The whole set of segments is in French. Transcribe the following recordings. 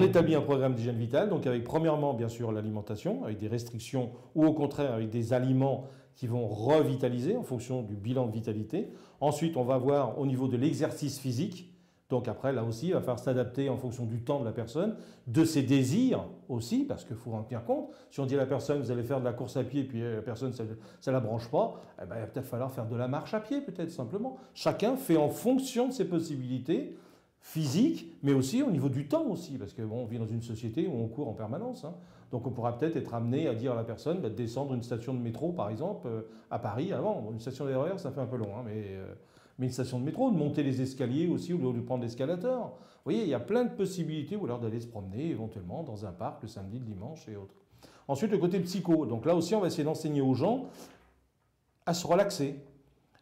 établit un programme d'hygiène vitale, donc avec premièrement bien sûr l'alimentation, avec des restrictions ou au contraire avec des aliments qui vont revitaliser en fonction du bilan de vitalité. Ensuite, on va voir au niveau de l'exercice physique. Donc après, là aussi, il va falloir s'adapter en fonction du temps de la personne, de ses désirs aussi, parce qu'il faut en tenir compte. Si on dit à la personne, vous allez faire de la course à pied, puis la personne, ça ne la branche pas, eh ben, il va peut-être falloir faire de la marche à pied, peut-être simplement. Chacun fait en fonction de ses possibilités physiques, mais aussi au niveau du temps aussi, parce que bon, on vit dans une société où on court en permanence. Hein. Donc on pourra peut-être être amené à dire à la personne de descendre une station de métro, par exemple, à Paris avant. Bon, une station de RER, ça fait un peu long, hein, mais une station de métro, de monter les escaliers aussi au lieu de prendre l'escalator. Vous voyez, il y a plein de possibilités, ou alors d'aller se promener éventuellement dans un parc le samedi, le dimanche et autres. Ensuite, le côté psycho. Donc là aussi, on va essayer d'enseigner aux gens à se relaxer,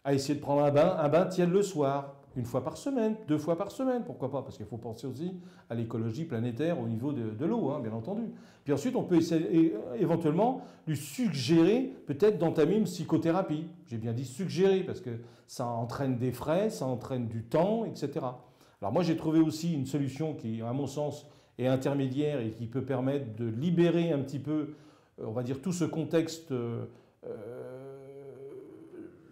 à essayer de prendre un bain tiède le soir, 1 fois par semaine, 2 fois par semaine, pourquoi pas, parce qu'il faut penser aussi à l'écologie planétaire au niveau de l'eau, hein, bien entendu. Puis ensuite, on peut essayer, éventuellement lui suggérer peut-être d'entamer une psychothérapie. J'ai bien dit suggérer, parce que ça entraîne des frais, ça entraîne du temps, etc. Alors moi, j'ai trouvé aussi une solution qui, à mon sens, est intermédiaire et qui peut permettre de libérer un petit peu, on va dire, tout ce contexte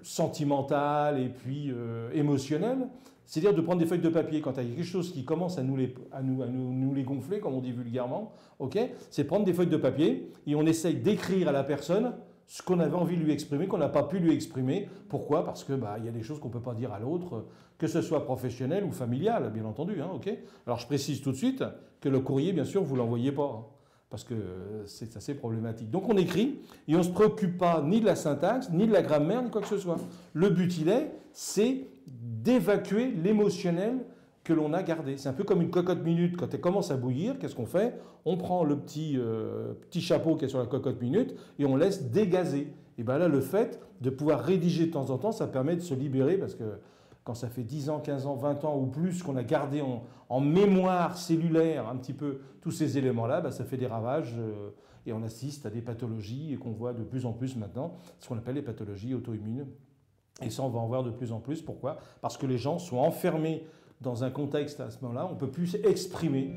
sentimental et puis émotionnel, c'est-à-dire de prendre des feuilles de papier quand il y a quelque chose qui commence à nous les gonfler, comme on dit vulgairement, okay, c'est prendre des feuilles de papier et on essaye d'écrire à la personne ce qu'on avait envie de lui exprimer, qu'on n'a pas pu lui exprimer. Pourquoi? Parce que y a des choses qu'on ne peut pas dire à l'autre, que ce soit professionnel ou familial, bien entendu. Hein, okay. Alors je précise tout de suite que le courrier, bien sûr, vous ne l'envoyez pas. Hein, parce que c'est assez problématique. Donc on écrit et on ne se préoccupe pas ni de la syntaxe, ni de la grammaire, ni quoi que ce soit. Le but, c'est d'évacuer l'émotionnel que l'on a gardé. C'est un peu comme une cocotte minute. Quand elle commence à bouillir, qu'est-ce qu'on fait? On prend le petit chapeau qui est sur la cocotte minute et on laisse dégazer. Et bien là, le fait de pouvoir rédiger de temps en temps, ça permet de se libérer parce que quand ça fait 10 ans, 15 ans, 20 ans ou plus qu'on a gardé en mémoire cellulaire un petit peu tous ces éléments-là, ça fait des ravages et on assiste à des pathologies et qu'on voit de plus en plus maintenant, ce qu'on appelle les pathologies auto-immunes. Et ça, on va en voir de plus en plus. Pourquoi? Parce que les gens sont enfermés dans un contexte à ce moment-là, on ne peut plus s'exprimer.